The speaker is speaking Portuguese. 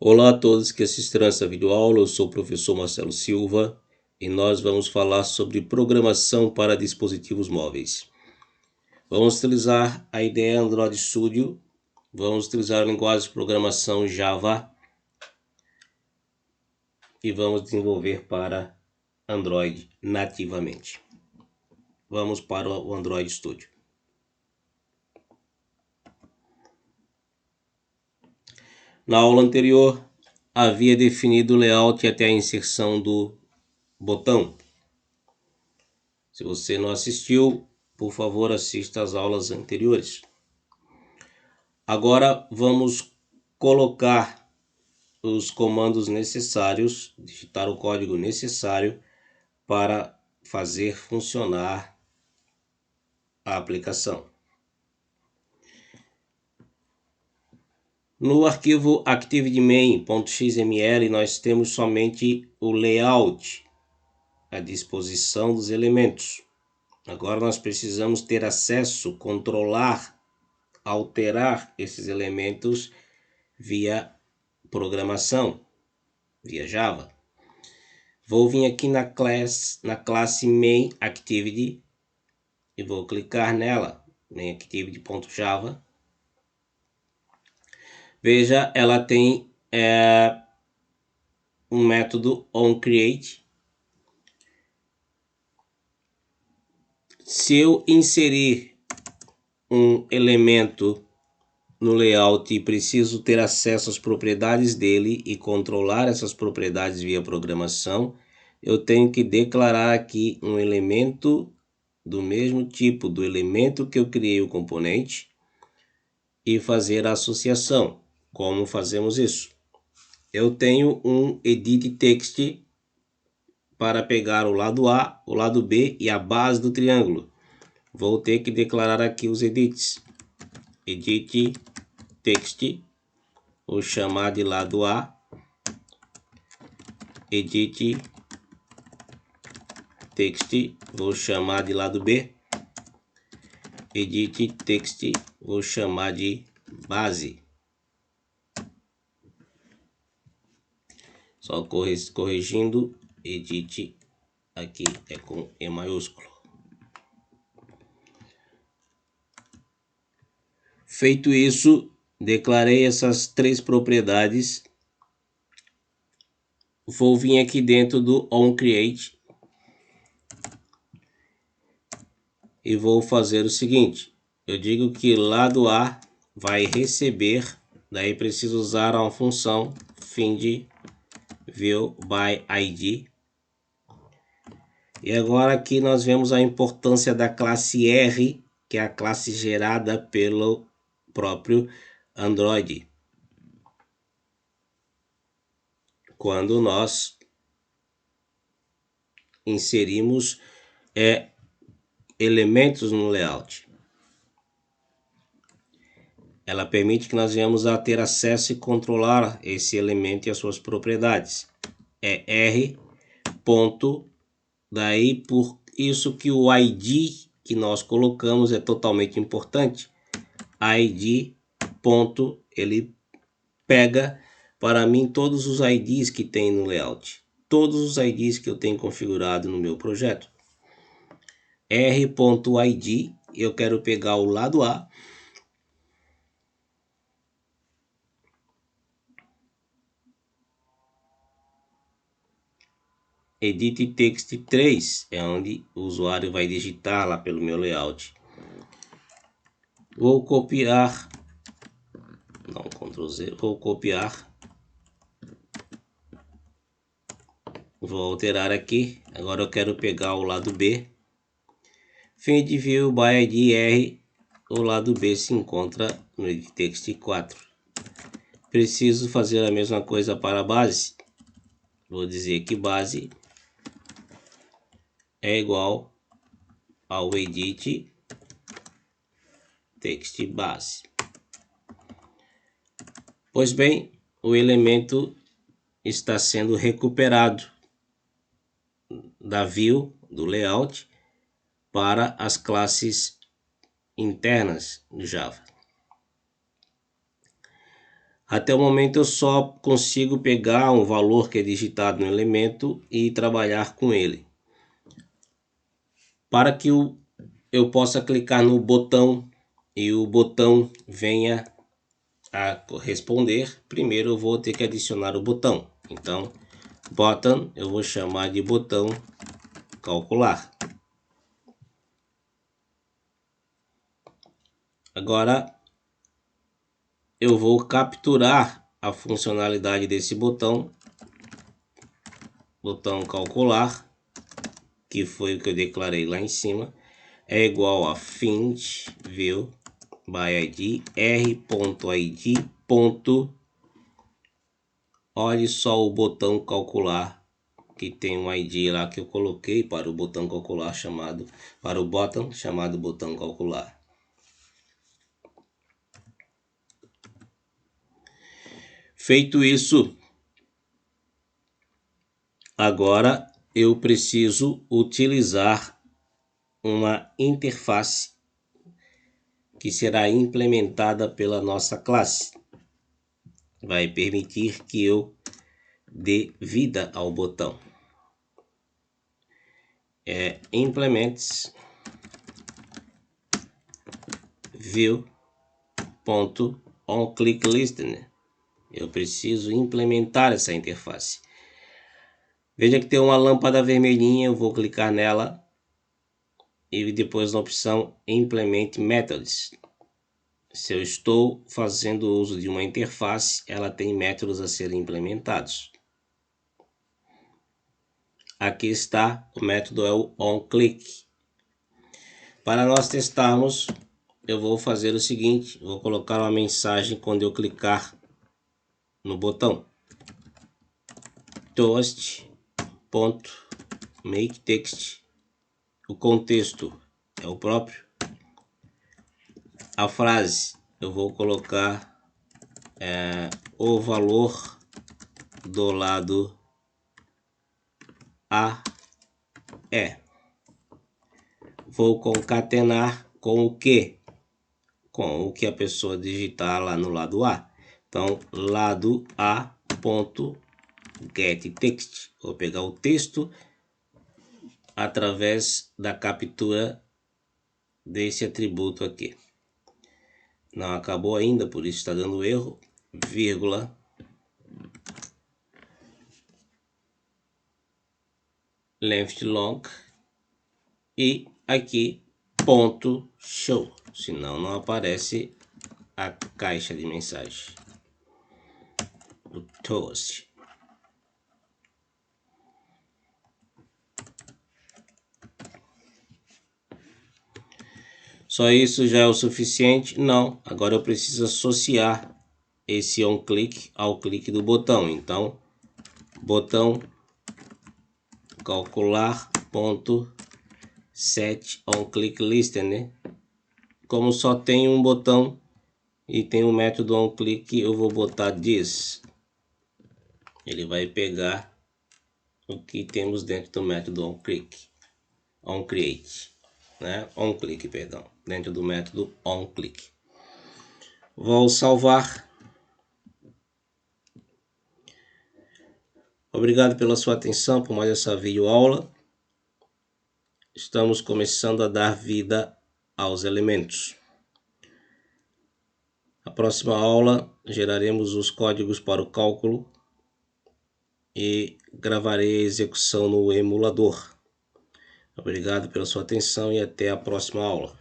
Olá a todos que assistiram essa videoaula, eu sou o professor Marcelo Silva e nós vamos falar sobre programação para dispositivos móveis. Vamos utilizar a IDE Android Studio, vamos utilizar a linguagem de programação Java e vamos desenvolver para Android nativamente. Vamos para o Android Studio. Na aula anterior, havia definido o layout até a inserção do botão. Se você não assistiu, por favor, assista às aulas anteriores. Agora vamos colocar os comandos necessários, digitar o código necessário para fazer funcionar a aplicação. No arquivo activity-main.xml nós temos somente o layout, a disposição dos elementos. Agora nós precisamos ter acesso, controlar, alterar esses elementos via programação, via Java. Vou vir aqui na classe main activity e vou clicar nela, main activity.java. Veja, ela tem um método onCreate. Se eu inserir um elemento no layout e preciso ter acesso às propriedades dele e controlar essas propriedades via programação, eu tenho que declarar aqui um elemento do mesmo tipo do elemento que eu criei o componente e fazer a associação. Como fazemos isso? Eu tenho um edit text para pegar o lado A, o lado B e a base do triângulo. Vou ter que declarar aqui os edits. Edit text, vou chamar de lado A. Edit text, vou chamar de lado B. Edit text, vou chamar de base. Só corrigindo, edit aqui é com E maiúsculo. Feito isso, declarei essas três propriedades. Vou vir aqui dentro do onCreate e vou fazer o seguinte. Eu digo que lado A vai receber, daí preciso usar uma função find view by id. E agora aqui nós vemos a importância da classe R, que é a classe gerada pelo próprio Android. Quando nós inserimos elementos no layout. Ela permite que nós venhamos a ter acesso e controlar esse elemento e as suas propriedades. É R ponto, daí por isso que o ID que nós colocamos é totalmente importante. ID ponto, ele pega para mim todos os IDs que tem no layout. Todos os IDs que eu tenho configurado no meu projeto. R.id, eu quero pegar o lado A. Edit text 3 é onde o usuário vai digitar lá pelo meu layout. Vou copiar, não, Ctrl Z, vou copiar. Vou alterar aqui, agora eu quero pegar o lado B. Find view by id R, o lado B se encontra no edit text 4. Preciso fazer a mesma coisa para a base. Vou dizer que base é igual ao edit text base. Pois bem, o elemento está sendo recuperado da view do layout para as classes internas do Java. Até o momento eu só consigo pegar um valor que é digitado no elemento e trabalhar com ele. Para que eu possa clicar no botão e o botão venha a corresponder, primeiro eu vou ter que adicionar o botão. Então, button eu vou chamar de botão calcular. Agora eu vou capturar a funcionalidade desse botão calcular, que foi o que eu declarei lá em cima, é igual a find view by id r.id. Olhe só o botão calcular, que tem um ID lá que eu coloquei para o botão calcular chamado, para o botão chamado botão calcular. Feito isso, agora eu preciso utilizar uma interface que será implementada pela nossa classe. Vai permitir que eu dê vida ao botão. Implements view.onClickListener. Eu preciso implementar essa interface. Veja que tem uma lâmpada vermelhinha, eu vou clicar nela e depois na opção Implement Methods. Se eu estou fazendo uso de uma interface, ela tem métodos a serem implementados. Aqui está, o método é o onClick. Para nós testarmos, eu vou fazer o seguinte, vou colocar uma mensagem quando eu clicar no botão. Toast.makeText. O contexto é o próprio. A frase eu vou colocar o valor do lado A é. Vou concatenar com o que? Com o que a pessoa digitar lá no lado A. Então, lado A ponto getText. Vou pegar o texto através da captura desse atributo aqui. Não acabou ainda, por isso está dando erro. Vírgula. Length long. E aqui ponto show. Senão não aparece a caixa de mensagem. O toast. Só isso já é o suficiente? Não. Agora eu preciso associar esse onClick ao clique do botão. Então, botão calcular ponto set onClickListener. Como só tem um botão e tem o método onClick, eu vou botar this. Ele vai pegar o que temos dentro do método onCreate, né? onClick, perdão, dentro do método onClick. Vou salvar. Obrigado pela sua atenção por mais essa videoaula. Estamos começando a dar vida aos elementos. Na próxima aula, geraremos os códigos para o cálculo e gravarei a execução no emulador. Obrigado pela sua atenção e até a próxima aula.